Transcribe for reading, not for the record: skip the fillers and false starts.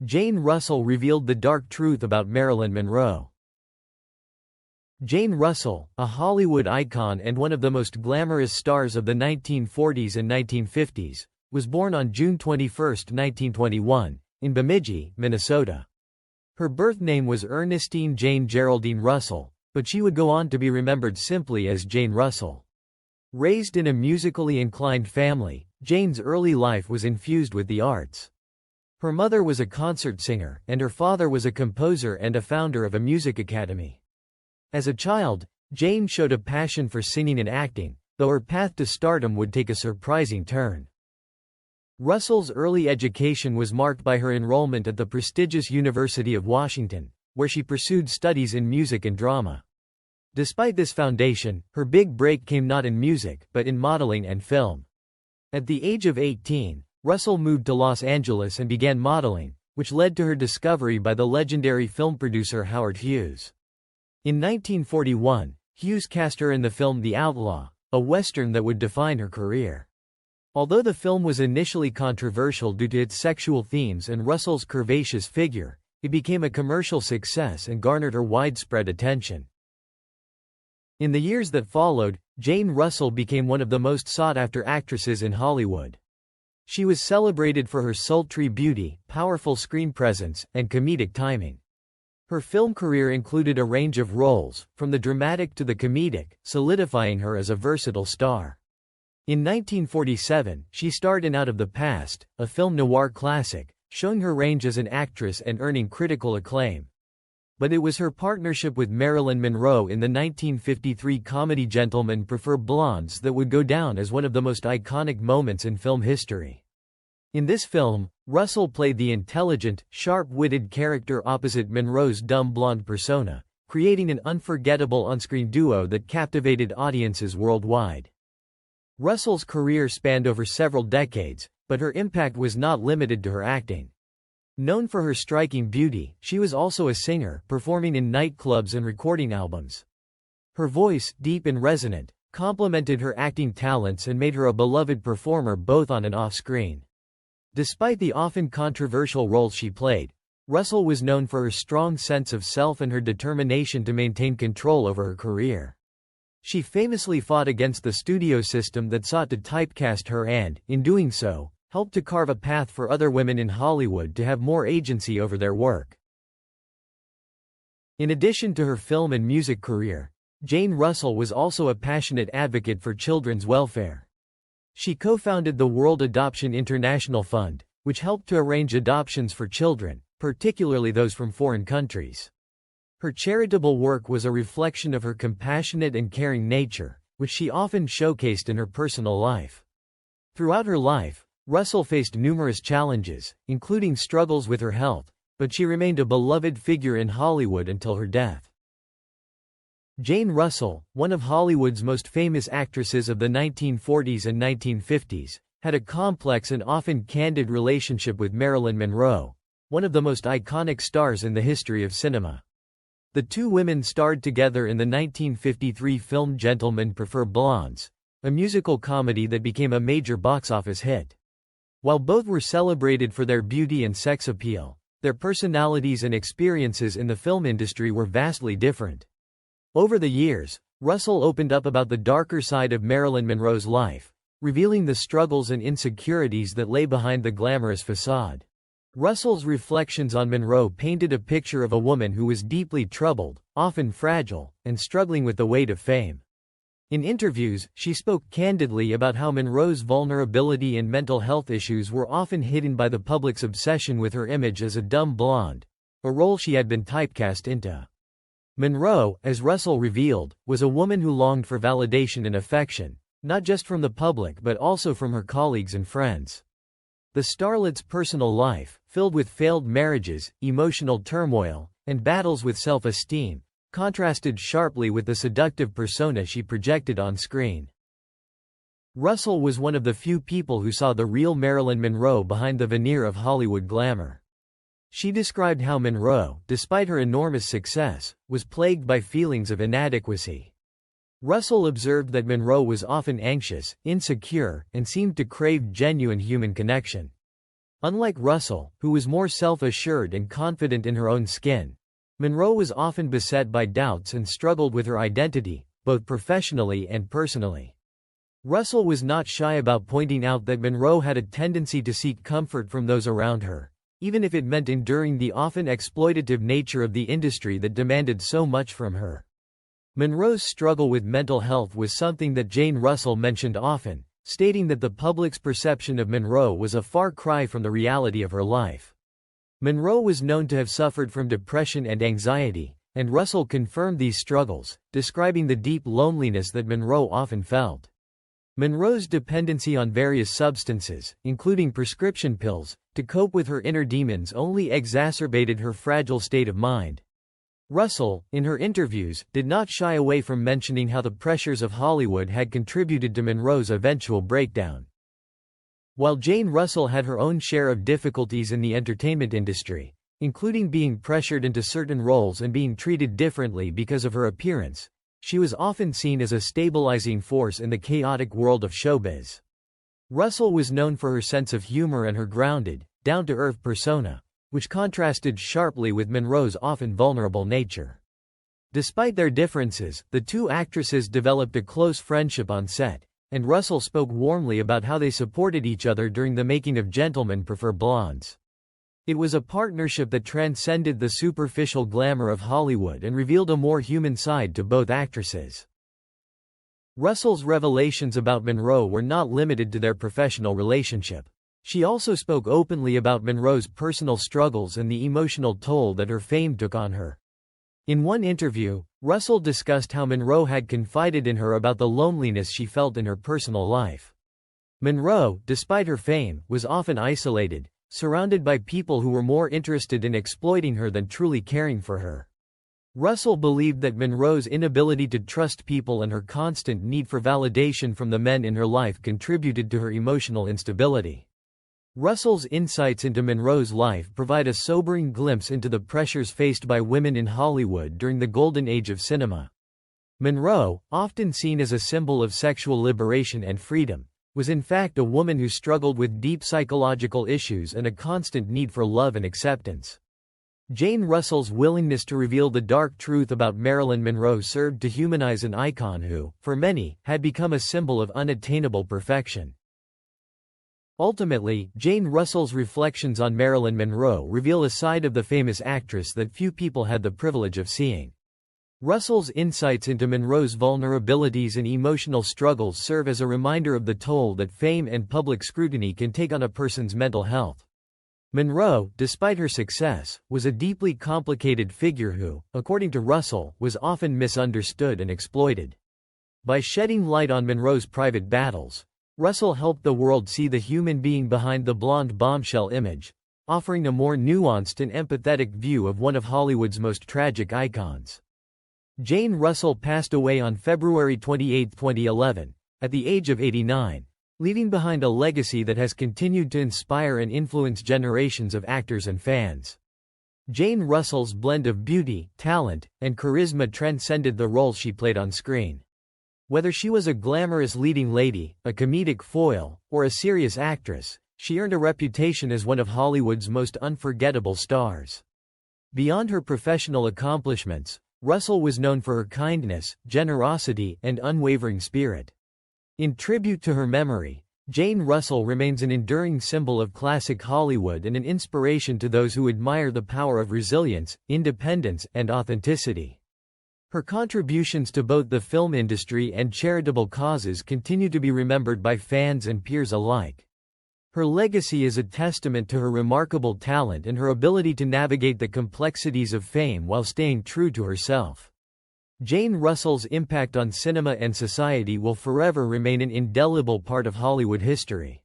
Jane Russell revealed the dark truth about Marilyn Monroe. Jane Russell, a Hollywood icon and one of the most glamorous stars of the 1940s and 1950s, was born on June 21, 1921, in Bemidji, Minnesota. Her birth name was Ernestine Jane Geraldine Russell, but she would go on to be remembered simply as Jane Russell. Raised in a musically inclined family, Jane's early life was infused with the arts. Her mother was a concert singer, and her father was a composer and a founder of a music academy. As a child, Jane showed a passion for singing and acting, though her path to stardom would take a surprising turn. Russell's early education was marked by her enrollment at the prestigious University of Washington, where she pursued studies in music and drama. Despite this foundation, her big break came not in music, but in modeling and film. At the age of 18, Russell moved to Los Angeles and began modeling, which led to her discovery by the legendary film producer Howard Hughes. In 1941, Hughes cast her in the film The Outlaw, a western that would define her career. Although the film was initially controversial due to its sexual themes and Russell's curvaceous figure, it became a commercial success and garnered her widespread attention. In the years that followed, Jane Russell became one of the most sought-after actresses in Hollywood. She was celebrated for her sultry beauty, powerful screen presence, and comedic timing. Her film career included a range of roles, from the dramatic to the comedic, solidifying her as a versatile star. In 1947, she starred in Out of the Past, a film noir classic, showing her range as an actress and earning critical acclaim. But it was her partnership with Marilyn Monroe in the 1953 comedy Gentlemen Prefer Blondes that would go down as one of the most iconic moments in film history. In this film, Russell played the intelligent, sharp-witted character opposite Monroe's dumb blonde persona, creating an unforgettable on-screen duo that captivated audiences worldwide. Russell's career spanned over several decades, but her impact was not limited to her acting. Known for her striking beauty, she was also a singer, performing in nightclubs and recording albums. Her voice, deep and resonant, complemented her acting talents and made her a beloved performer both on and off-screen. Despite the often controversial roles she played, Russell was known for her strong sense of self and her determination to maintain control over her career. She famously fought against the studio system that sought to typecast her and, in doing so, helped to carve a path for other women in Hollywood to have more agency over their work. In addition to her film and music career, Jane Russell was also a passionate advocate for children's welfare. She co-founded the World Adoption International Fund, which helped to arrange adoptions for children, particularly those from foreign countries. Her charitable work was a reflection of her compassionate and caring nature, which she often showcased in her personal life. Throughout her life, Russell faced numerous challenges, including struggles with her health, but she remained a beloved figure in Hollywood until her death. Jane Russell, one of Hollywood's most famous actresses of the 1940s and 1950s, had a complex and often candid relationship with Marilyn Monroe, one of the most iconic stars in the history of cinema. The two women starred together in the 1953 film Gentlemen Prefer Blondes, a musical comedy that became a major box office hit. While both were celebrated for their beauty and sex appeal, their personalities and experiences in the film industry were vastly different. Over the years, Russell opened up about the darker side of Marilyn Monroe's life, revealing the struggles and insecurities that lay behind the glamorous facade. Russell's reflections on Monroe painted a picture of a woman who was deeply troubled, often fragile, and struggling with the weight of fame. In interviews, she spoke candidly about how Monroe's vulnerability and mental health issues were often hidden by the public's obsession with her image as a dumb blonde, a role she had been typecast into. Monroe, as Russell revealed, was a woman who longed for validation and affection, not just from the public but also from her colleagues and friends. The starlet's personal life, filled with failed marriages, emotional turmoil, and battles with self-esteem, contrasted sharply with the seductive persona she projected on screen. Russell was one of the few people who saw the real Marilyn Monroe behind the veneer of Hollywood glamour. She described how Monroe, despite her enormous success, was plagued by feelings of inadequacy. Russell observed that Monroe was often anxious, insecure, and seemed to crave genuine human connection. Unlike Russell, who was more self-assured and confident in her own skin, Monroe was often beset by doubts and struggled with her identity, both professionally and personally. Russell was not shy about pointing out that Monroe had a tendency to seek comfort from those around her, even if it meant enduring the often exploitative nature of the industry that demanded so much from her. Monroe's struggle with mental health was something that Jane Russell mentioned often, stating that the public's perception of Monroe was a far cry from the reality of her life. Monroe was known to have suffered from depression and anxiety, and Russell confirmed these struggles, describing the deep loneliness that Monroe often felt. Monroe's dependency on various substances, including prescription pills, to cope with her inner demons only exacerbated her fragile state of mind. Russell, in her interviews, did not shy away from mentioning how the pressures of Hollywood had contributed to Monroe's eventual breakdown. While Jane Russell had her own share of difficulties in the entertainment industry, including being pressured into certain roles and being treated differently because of her appearance, she was often seen as a stabilizing force in the chaotic world of showbiz. Russell was known for her sense of humor and her grounded, down-to-earth persona, which contrasted sharply with Monroe's often vulnerable nature. Despite their differences, the two actresses developed a close friendship on set, and Russell spoke warmly about how they supported each other during the making of Gentlemen Prefer Blondes. It was a partnership that transcended the superficial glamour of Hollywood and revealed a more human side to both actresses. Russell's revelations about Monroe were not limited to their professional relationship. She also spoke openly about Monroe's personal struggles and the emotional toll that her fame took on her. In one interview, Russell discussed how Monroe had confided in her about the loneliness she felt in her personal life. Monroe, despite her fame, was often isolated, surrounded by people who were more interested in exploiting her than truly caring for her. Russell believed that Monroe's inability to trust people and her constant need for validation from the men in her life contributed to her emotional instability. Russell's insights into Monroe's life provide a sobering glimpse into the pressures faced by women in Hollywood during the golden age of cinema. Monroe, often seen as a symbol of sexual liberation and freedom, was in fact a woman who struggled with deep psychological issues and a constant need for love and acceptance. Jane Russell's willingness to reveal the dark truth about Marilyn Monroe served to humanize an icon who, for many, had become a symbol of unattainable perfection. Ultimately, Jane Russell's reflections on Marilyn Monroe reveal a side of the famous actress that few people had the privilege of seeing. Russell's insights into Monroe's vulnerabilities and emotional struggles serve as a reminder of the toll that fame and public scrutiny can take on a person's mental health. Monroe, despite her success, was a deeply complicated figure who, according to Russell, was often misunderstood and exploited. By shedding light on Monroe's private battles, Russell helped the world see the human being behind the blonde bombshell image, offering a more nuanced and empathetic view of one of Hollywood's most tragic icons. Jane Russell passed away on February 28, 2011, at the age of 89, leaving behind a legacy that has continued to inspire and influence generations of actors and fans. Jane Russell's blend of beauty, talent, and charisma transcended the roles she played on screen. Whether she was a glamorous leading lady, a comedic foil, or a serious actress, she earned a reputation as one of Hollywood's most unforgettable stars. Beyond her professional accomplishments, Russell was known for her kindness, generosity, and unwavering spirit. In tribute to her memory, Jane Russell remains an enduring symbol of classic Hollywood and an inspiration to those who admire the power of resilience, independence, and authenticity. Her contributions to both the film industry and charitable causes continue to be remembered by fans and peers alike. Her legacy is a testament to her remarkable talent and her ability to navigate the complexities of fame while staying true to herself. Jane Russell's impact on cinema and society will forever remain an indelible part of Hollywood history.